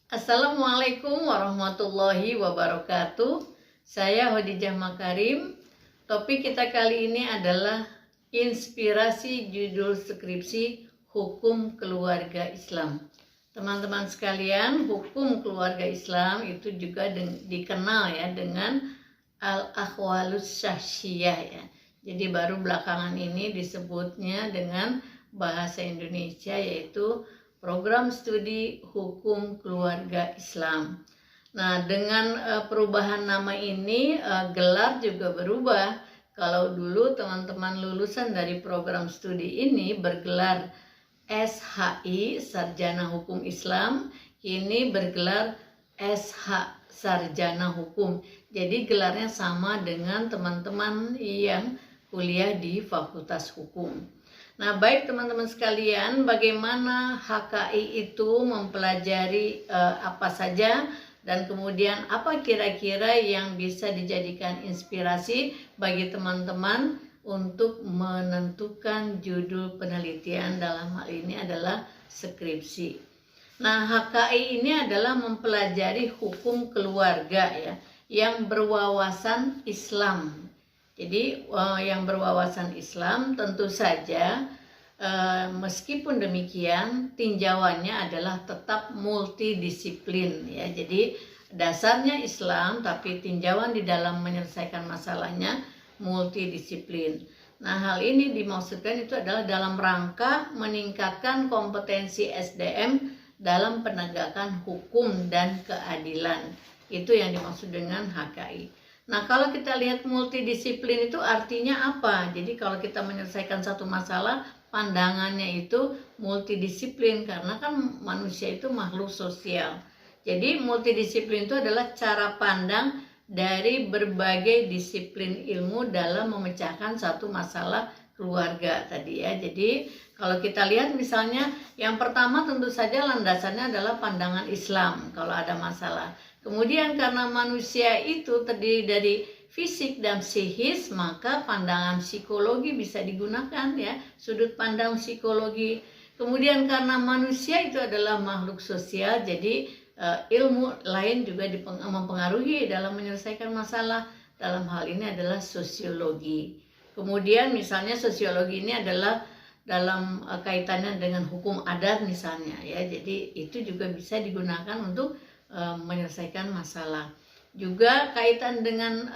Assalamualaikum warahmatullahi wabarakatuh. Saya Khadijah Makarim. Topik kita kali ini adalah inspirasi judul skripsi Hukum Keluarga Islam. Teman-teman sekalian, hukum keluarga Islam itu juga dikenal ya dengan al-akhwalus syahsiyah ya. Jadi baru belakangan ini disebutnya dengan bahasa Indonesia yaitu Program Studi Hukum Keluarga Islam. Nah, dengan perubahan nama ini, gelar juga berubah. Kalau dulu teman-teman lulusan dari program studi ini bergelar SHI, Sarjana Hukum Islam, kini bergelar SH, Sarjana Hukum. Jadi gelarnya sama dengan teman-teman yang kuliah di Fakultas Hukum. Nah, baik teman-teman sekalian, bagaimana HKI itu mempelajari apa saja dan kemudian apa kira-kira yang bisa dijadikan inspirasi bagi teman-teman untuk menentukan judul penelitian, dalam hal ini adalah skripsi. Nah, HKI ini adalah mempelajari hukum keluarga ya, yang berwawasan Islam. Jadi yang berwawasan Islam tentu saja meskipun demikian tinjauannya adalah tetap multidisiplin ya. Jadi dasarnya Islam tapi tinjauan di dalam menyelesaikan masalahnya multidisiplin. Nah, hal ini dimaksudkan itu adalah dalam rangka meningkatkan kompetensi SDM dalam penegakan hukum dan keadilan. Itu yang dimaksud dengan HKI. Nah, kalau kita lihat multidisiplin itu artinya apa? Jadi kalau kita menyelesaikan satu masalah, pandangannya itu multidisiplin karena kan manusia itu makhluk sosial. Jadi multidisiplin itu adalah cara pandang dari berbagai disiplin ilmu dalam memecahkan satu masalah keluarga tadi ya. Jadi kalau kita lihat misalnya yang pertama tentu saja landasannya adalah pandangan Islam kalau ada masalah. Kemudian karena manusia itu terdiri dari fisik dan psikis, maka pandangan psikologi bisa digunakan ya, sudut pandang psikologi. Kemudian karena manusia itu adalah makhluk sosial, jadi ilmu lain juga mempengaruhi dalam menyelesaikan masalah. Dalam hal ini adalah sosiologi. Kemudian misalnya sosiologi ini adalah dalam kaitannya dengan hukum adat misalnya ya, jadi itu juga bisa digunakan untuk menyelesaikan masalah. Juga kaitan dengan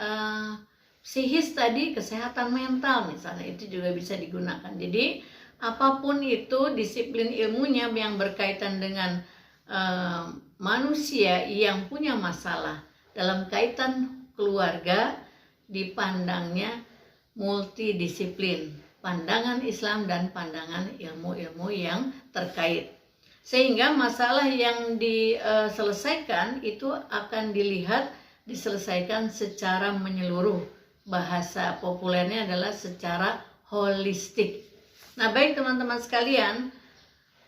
psikis tadi, kesehatan mental misalnya, itu juga bisa digunakan. Jadi apapun itu disiplin ilmunya yang berkaitan dengan manusia yang punya masalah dalam kaitan keluarga dipandangnya multidisiplin, pandangan Islam dan pandangan ilmu-ilmu yang terkait. Sehingga masalah yang diselesaikan itu akan diselesaikan secara menyeluruh. Bahasa populernya adalah secara holistik. Nah, baik teman-teman sekalian,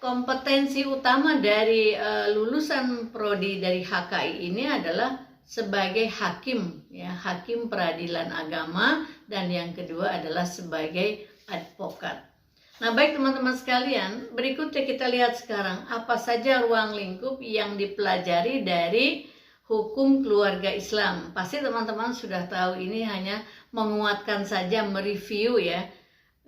kompetensi utama dari lulusan prodi dari HKI ini adalah sebagai hakim ya, hakim peradilan agama, dan yang kedua adalah sebagai advokat. Nah, baik teman-teman sekalian, berikutnya kita lihat sekarang apa saja ruang lingkup yang dipelajari dari hukum keluarga Islam. Pasti teman-teman sudah tahu, ini hanya menguatkan saja, mereview ya.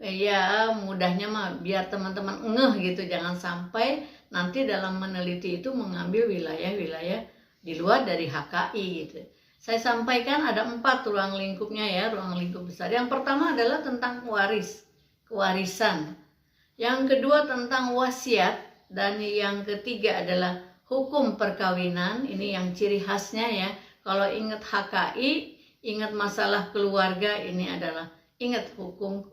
Ya, mudahnya mah biar teman-teman ngeh gitu, jangan sampai nanti dalam meneliti itu mengambil wilayah-wilayah di luar dari HKI gitu. Saya sampaikan ada 4 ruang lingkupnya ya, ruang lingkup besar. Yang pertama adalah tentang kewarisan. Yang kedua tentang wasiat, dan yang ketiga adalah hukum perkawinan. Ini yang ciri khasnya ya. Kalau ingat HKI, ingat masalah keluarga, ini adalah ingat hukum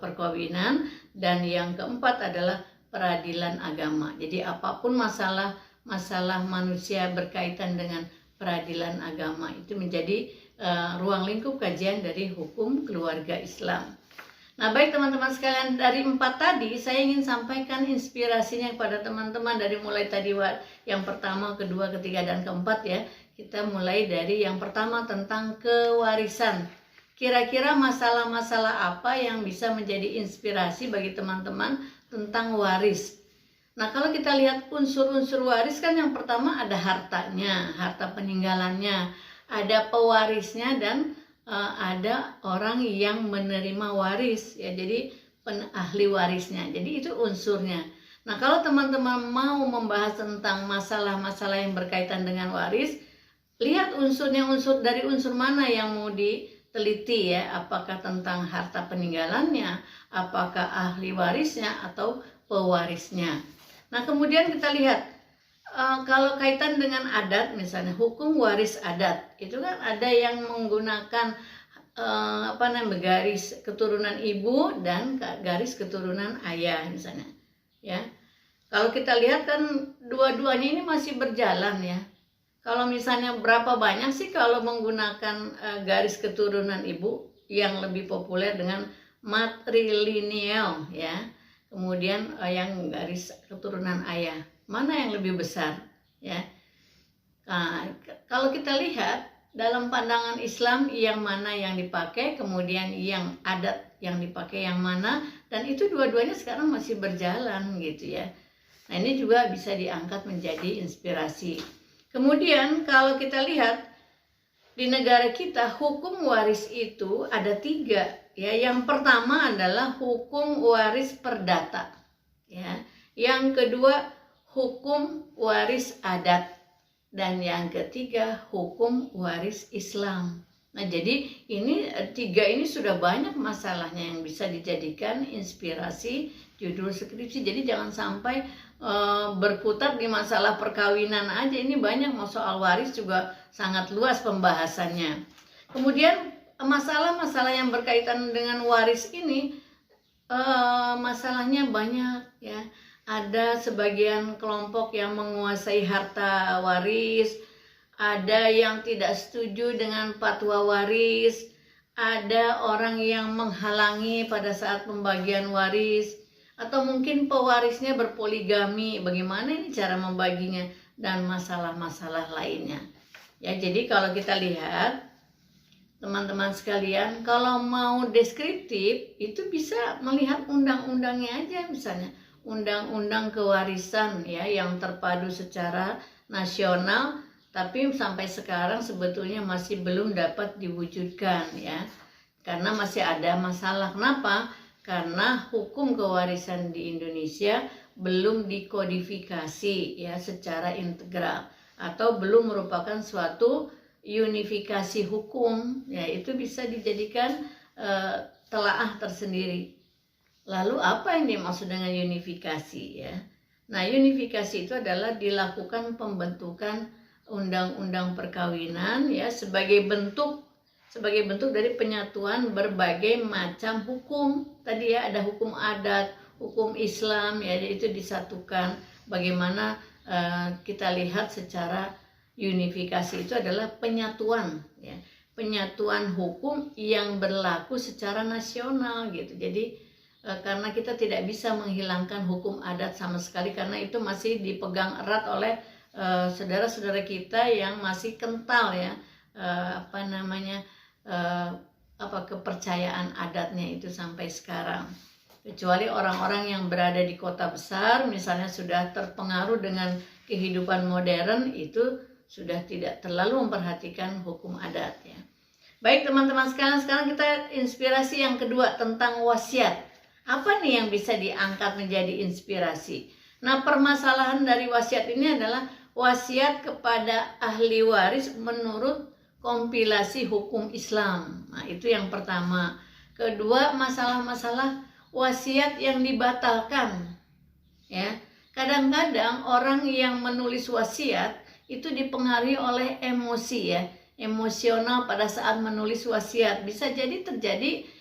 perkawinan. Dan yang keempat adalah peradilan agama. Jadi apapun masalah manusia berkaitan dengan peradilan agama itu menjadi ruang lingkup kajian dari hukum keluarga Islam. Nah, baik teman-teman sekalian, dari 4 tadi saya ingin sampaikan inspirasinya kepada teman-teman dari mulai tadi yang pertama, kedua, ketiga, dan keempat ya. Kita mulai dari yang pertama tentang kewarisan. Kira-kira masalah-masalah apa yang bisa menjadi inspirasi bagi teman-teman tentang waris? Nah, kalau kita lihat unsur-unsur waris kan yang pertama ada hartanya, harta peninggalannya, ada pewarisnya, dan ada orang yang menerima waris ya. Jadi ahli warisnya. Jadi itu unsurnya. Nah, kalau teman-teman mau membahas tentang masalah-masalah yang berkaitan dengan waris, lihat unsurnya, dari unsur mana yang mau diteliti ya. Apakah tentang harta peninggalannya, apakah ahli warisnya atau pewarisnya. Nah, kemudian kita lihat kalau kaitan dengan adat, misalnya hukum waris adat, itu kan ada yang menggunakan garis keturunan ibu dan garis keturunan ayah misalnya. Ya, kalau kita lihat kan dua-duanya ini masih berjalan ya. Kalau misalnya berapa banyak sih kalau menggunakan garis keturunan ibu, yang lebih populer dengan matrilineal ya. Kemudian yang garis keturunan ayah, mana yang lebih besar ya? Nah, kalau kita lihat dalam pandangan Islam yang mana yang dipakai, kemudian yang adat yang dipakai yang mana, dan itu dua-duanya sekarang masih berjalan gitu ya. Nah, ini juga bisa diangkat menjadi inspirasi. Kemudian kalau kita lihat di negara kita, hukum waris itu ada 3 ya. Yang pertama adalah hukum waris perdata ya. Yang kedua hukum waris adat, dan yang ketiga hukum waris Islam. Nah, jadi ini 3 ini sudah banyak masalahnya yang bisa dijadikan inspirasi judul skripsi. Jadi jangan sampai berputar di masalah perkawinan aja. Ini banyak, soal waris juga sangat luas pembahasannya. Kemudian masalah-masalah yang berkaitan dengan waris ini masalahnya banyak ya. Ada sebagian kelompok yang menguasai harta waris, ada yang tidak setuju dengan fatwa waris, ada orang yang menghalangi pada saat pembagian waris, atau mungkin pewarisnya berpoligami, bagaimana ini cara membaginya, dan masalah-masalah lainnya. Ya, jadi kalau kita lihat teman-teman sekalian, kalau mau deskriptif itu bisa melihat undang-undangnya aja, misalnya undang-undang kewarisan ya, yang terpadu secara nasional, tapi sampai sekarang sebetulnya masih belum dapat diwujudkan ya, karena masih ada masalah. Kenapa? Karena hukum kewarisan di Indonesia belum dikodifikasi ya secara integral, atau belum merupakan suatu unifikasi hukum ya. Itu bisa dijadikan telaah tersendiri. Lalu apa yang dimaksud dengan unifikasi ya? Nah, unifikasi itu adalah dilakukan pembentukan undang-undang perkawinan ya sebagai bentuk dari penyatuan berbagai macam hukum. Tadi ya, ada hukum adat, hukum Islam ya, itu disatukan. Bagaimana kita lihat secara unifikasi itu adalah penyatuan ya, penyatuan hukum yang berlaku secara nasional gitu. Jadi karena kita tidak bisa menghilangkan hukum adat sama sekali, karena itu masih dipegang erat oleh saudara-saudara kita yang masih kental ya, kepercayaan adatnya itu sampai sekarang. Kecuali orang-orang yang berada di kota besar misalnya sudah terpengaruh dengan kehidupan modern, itu sudah tidak terlalu memperhatikan hukum adat ya. Baik teman-teman sekalian, sekarang kita inspirasi yang kedua tentang wasiat. Apa nih yang bisa diangkat menjadi inspirasi? Nah, permasalahan dari wasiat ini adalah wasiat kepada ahli waris menurut kompilasi hukum Islam. Nah, itu yang pertama. Kedua, masalah-masalah wasiat yang dibatalkan. Ya, kadang-kadang orang yang menulis wasiat itu dipengaruhi oleh emosi ya, emosional pada saat menulis wasiat. Bisa jadi terjadi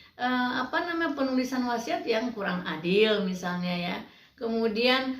penulisan wasiat yang kurang adil misalnya ya. Kemudian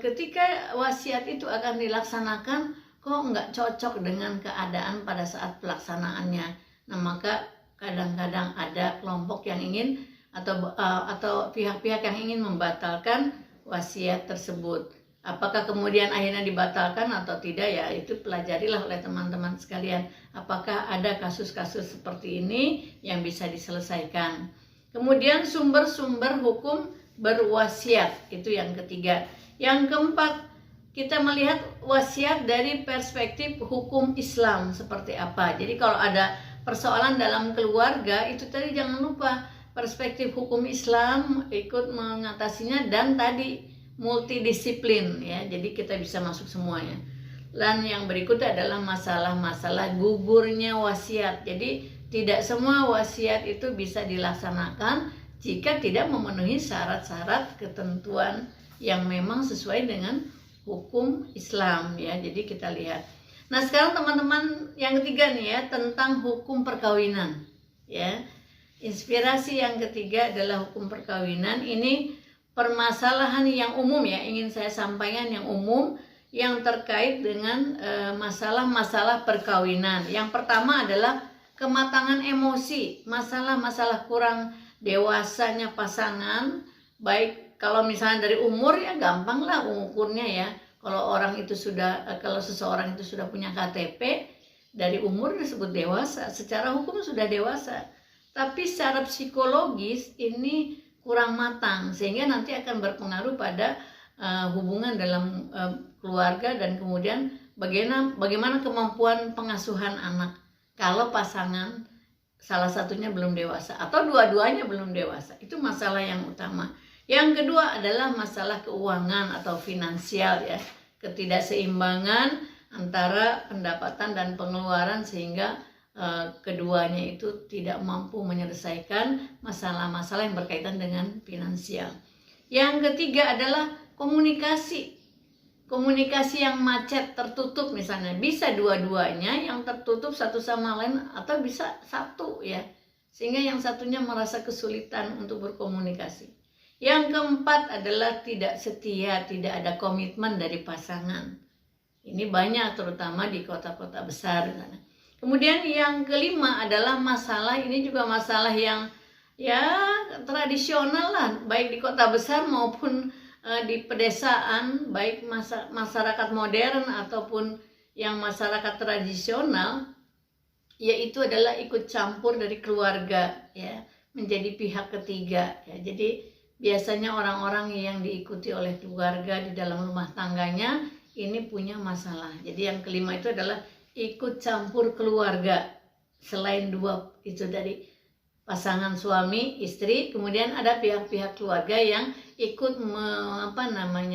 ketika wasiat itu akan dilaksanakan, kok nggak cocok dengan keadaan pada saat pelaksanaannya. Nah, maka kadang-kadang ada kelompok yang ingin atau pihak-pihak yang ingin membatalkan wasiat tersebut. Apakah kemudian akhirnya dibatalkan atau tidak ya, itu pelajarilah oleh teman-teman sekalian. Apakah ada kasus-kasus seperti ini yang bisa diselesaikan. Kemudian sumber-sumber hukum berwasiat, itu yang ketiga. Yang keempat, kita melihat wasiat dari perspektif hukum Islam seperti apa. Jadi kalau ada persoalan dalam keluarga, itu tadi jangan lupa perspektif hukum Islam ikut mengatasinya, dan tadi multidisiplin ya. Jadi kita bisa masuk semuanya. Dan yang berikutnya adalah masalah-masalah gugurnya wasiat. Jadi tidak semua wasiat itu bisa dilaksanakan jika tidak memenuhi syarat-syarat ketentuan yang memang sesuai dengan hukum Islam ya. Jadi kita lihat. Nah, sekarang teman-teman yang ketiga nih ya, tentang hukum perkawinan ya. Inspirasi yang ketiga adalah hukum perkawinan. Ini permasalahan yang umum ya, ingin saya sampaikan yang umum yang terkait dengan masalah-masalah perkawinan. Yang pertama adalah kematangan emosi, masalah-masalah kurang dewasanya pasangan. Baik kalau misalnya dari umur ya gampang lah ukurnya ya. Kalau seseorang itu sudah punya KTP, dari umur disebut dewasa, secara hukum sudah dewasa. Tapi secara psikologis ini kurang matang, sehingga nanti akan berpengaruh pada hubungan dalam keluarga, dan kemudian bagaimana kemampuan pengasuhan anak kalau pasangan salah satunya belum dewasa atau dua-duanya belum dewasa. Itu masalah yang utama. Yang kedua adalah masalah keuangan atau finansial ya, ketidakseimbangan antara pendapatan dan pengeluaran, sehingga keduanya itu tidak mampu menyelesaikan masalah-masalah yang berkaitan dengan finansial. Yang ketiga adalah komunikasi yang macet, tertutup misalnya. Bisa dua-duanya yang tertutup satu sama lain, atau bisa satu ya, sehingga yang satunya merasa kesulitan untuk berkomunikasi. Yang keempat adalah tidak setia, tidak ada komitmen dari pasangan. Ini banyak terutama di kota-kota besar misalnya. Kemudian yang kelima adalah masalah, ini juga masalah yang ya tradisional lah, baik di kota besar maupun di pedesaan, baik masyarakat modern ataupun yang masyarakat tradisional, yaitu adalah ikut campur dari keluarga ya, menjadi pihak ketiga ya. Jadi biasanya orang-orang yang diikuti oleh keluarga di dalam rumah tangganya ini punya masalah. Jadi yang kelima itu adalah ikut campur keluarga. Selain dua itu dari pasangan suami istri, kemudian ada pihak-pihak keluarga yang ikut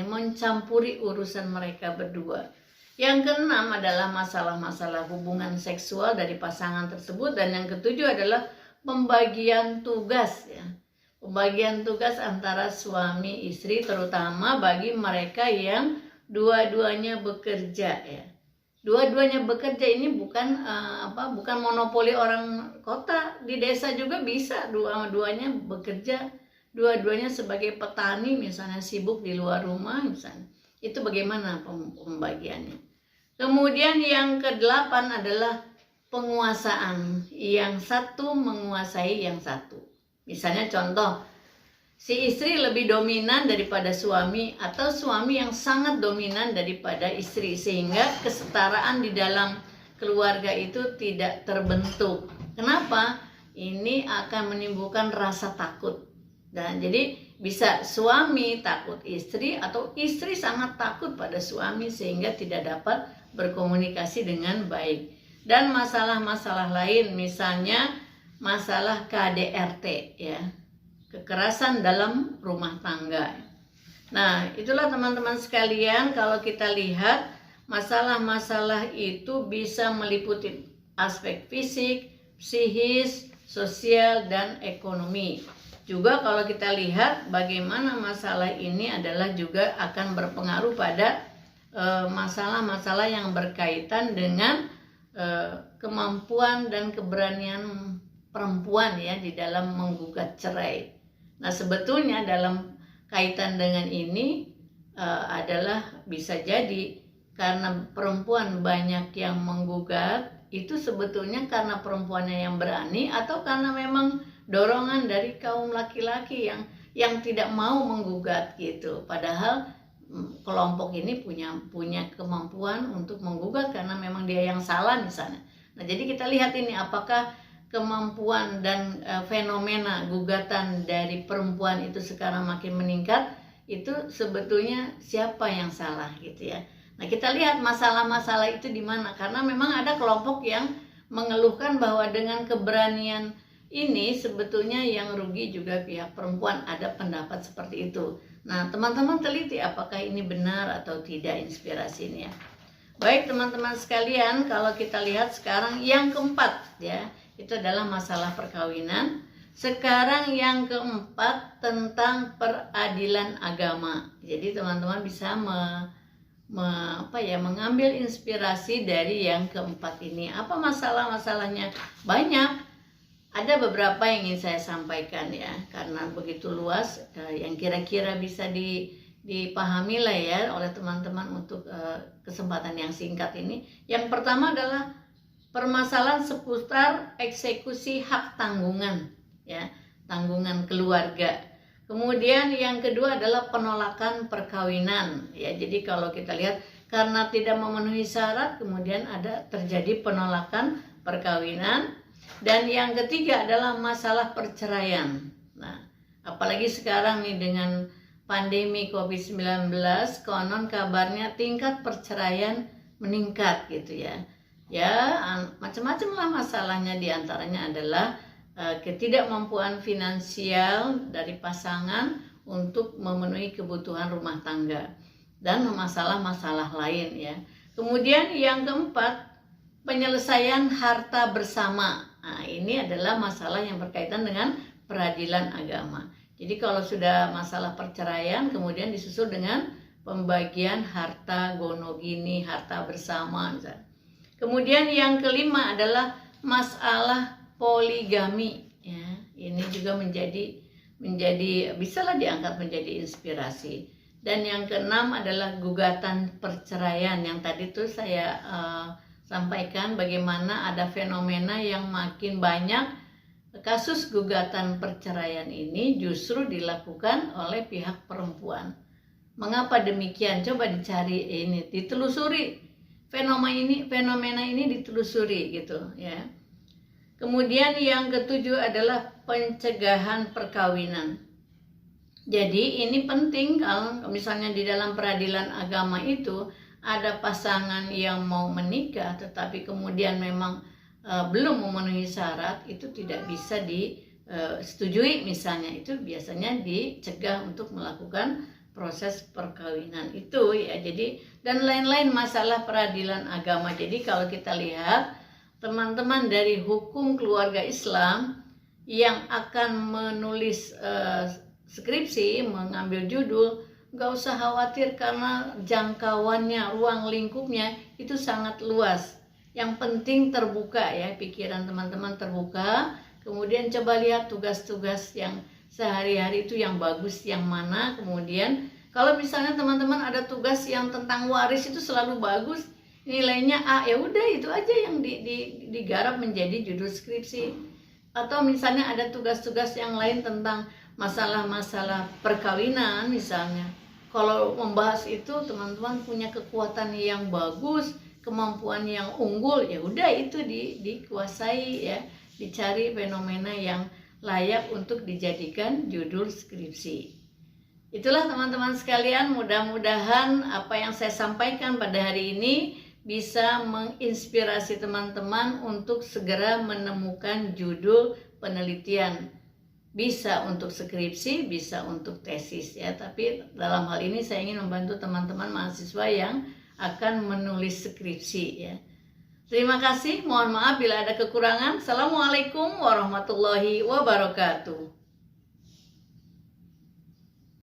mencampuri urusan mereka berdua. Yang keenam adalah masalah-masalah hubungan seksual dari pasangan tersebut, dan yang ketujuh adalah pembagian tugas ya. Pembagian tugas antara suami istri, terutama bagi mereka yang dua-duanya bekerja ya. Dua-duanya bekerja ini bukan monopoli orang kota, di desa juga bisa dua-duanya bekerja, dua-duanya sebagai petani misalnya, sibuk di luar rumah misalnya. Itu bagaimana pembagiannya. Kemudian yang kedelapan adalah penguasaan, yang satu menguasai yang satu. Misalnya contoh, si istri lebih dominan daripada suami, atau suami yang sangat dominan daripada istri, sehingga kesetaraan di dalam keluarga itu tidak terbentuk. Kenapa? Ini akan menimbulkan rasa takut. Dan jadi bisa suami takut istri, atau istri sangat takut pada suami sehingga tidak dapat berkomunikasi dengan baik. Dan masalah-masalah lain, misalnya masalah KDRT ya, kekerasan dalam rumah tangga. Nah, itulah teman-teman sekalian, kalau kita lihat masalah-masalah itu bisa meliputi aspek fisik, psikis, sosial, dan ekonomi. Juga kalau kita lihat bagaimana masalah ini adalah juga akan berpengaruh pada masalah-masalah yang berkaitan dengan kemampuan dan keberanian perempuan ya di dalam menggugat cerai. Nah, sebetulnya dalam kaitan dengan ini adalah bisa jadi karena perempuan banyak yang menggugat, itu sebetulnya karena perempuannya yang berani, atau karena memang dorongan dari kaum laki-laki yang tidak mau menggugat gitu. Padahal kelompok ini punya kemampuan untuk menggugat karena memang dia yang salah misalnya. Nah, jadi kita lihat ini apakah kemampuan dan fenomena gugatan dari perempuan itu sekarang makin meningkat. itu sebetulnya siapa yang salah gitu ya. Nah, kita lihat masalah-masalah itu di mana, karena memang ada kelompok yang mengeluhkan bahwa dengan keberanian ini sebetulnya yang rugi juga pihak perempuan, ada pendapat seperti itu. Nah, teman-teman teliti apakah ini benar atau tidak inspirasinya. Baik teman-teman sekalian, kalau kita lihat sekarang yang keempat ya, itu adalah masalah perkawinan. Sekarang yang keempat tentang peradilan agama. Jadi teman-teman bisa mengambil inspirasi dari yang keempat ini. Apa masalah-masalahnya? Banyak. Ada beberapa yang ingin saya sampaikan ya, karena begitu luas yang kira-kira bisa dipahami lah ya oleh teman-teman untuk kesempatan yang singkat ini. Yang pertama adalah permasalahan seputar eksekusi hak tanggungan ya, tanggungan keluarga. Kemudian yang kedua adalah penolakan perkawinan ya. Jadi kalau kita lihat karena tidak memenuhi syarat kemudian ada terjadi penolakan perkawinan. Dan yang ketiga adalah masalah perceraian. Nah, apalagi sekarang nih dengan pandemi COVID-19, konon kabarnya tingkat perceraian meningkat gitu ya. Ya, macam-macam lah masalahnya, diantaranya adalah ketidakmampuan finansial dari pasangan untuk memenuhi kebutuhan rumah tangga dan masalah-masalah lain ya. Kemudian yang keempat, penyelesaian harta bersama. Nah, ini adalah masalah yang berkaitan dengan peradilan agama. Jadi kalau sudah masalah perceraian kemudian disusul dengan pembagian harta gonogini, harta bersama misalnya. Kemudian yang kelima adalah masalah poligami ya. Ini juga menjadi bisalah diangkat menjadi inspirasi. Dan yang keenam adalah gugatan perceraian yang tadi tuh saya sampaikan bagaimana ada fenomena yang makin banyak kasus gugatan perceraian ini justru dilakukan oleh pihak perempuan. Mengapa demikian? Coba dicari ini, ditelusuri fenomena ini ditelusuri gitu ya. Kemudian yang ketujuh adalah pencegahan perkawinan. Jadi ini penting kalau misalnya di dalam peradilan agama itu ada pasangan yang mau menikah tetapi kemudian memang belum memenuhi syarat, itu tidak bisa disetujui misalnya, itu biasanya dicegah untuk melakukan proses perkawinan itu ya. Jadi dan lain-lain masalah peradilan agama. Jadi kalau kita lihat teman-teman dari hukum keluarga Islam yang akan menulis skripsi, mengambil judul, nggak usah khawatir karena jangkauannya, ruang lingkupnya itu sangat luas. Yang penting terbuka ya, pikiran teman-teman terbuka. Kemudian coba lihat tugas-tugas yang sehari-hari itu yang bagus yang mana. Kemudian kalau misalnya teman-teman ada tugas yang tentang waris itu selalu bagus, nilainya A, ya udah itu aja yang digarap menjadi judul skripsi. Atau misalnya ada tugas-tugas yang lain tentang masalah-masalah perkawinan misalnya. Kalau membahas itu teman-teman punya kekuatan yang bagus, kemampuan yang unggul, ya udah itu dikuasai ya, dicari fenomena yang layak untuk dijadikan judul skripsi. Itulah teman-teman sekalian, mudah-mudahan apa yang saya sampaikan pada hari ini bisa menginspirasi teman-teman untuk segera menemukan judul penelitian. Bisa untuk skripsi, bisa untuk tesis ya. Tapi dalam hal ini saya ingin membantu teman-teman mahasiswa yang akan menulis skripsi ya. Terima kasih, mohon maaf bila ada kekurangan. Assalamualaikum warahmatullahi wabarakatuh.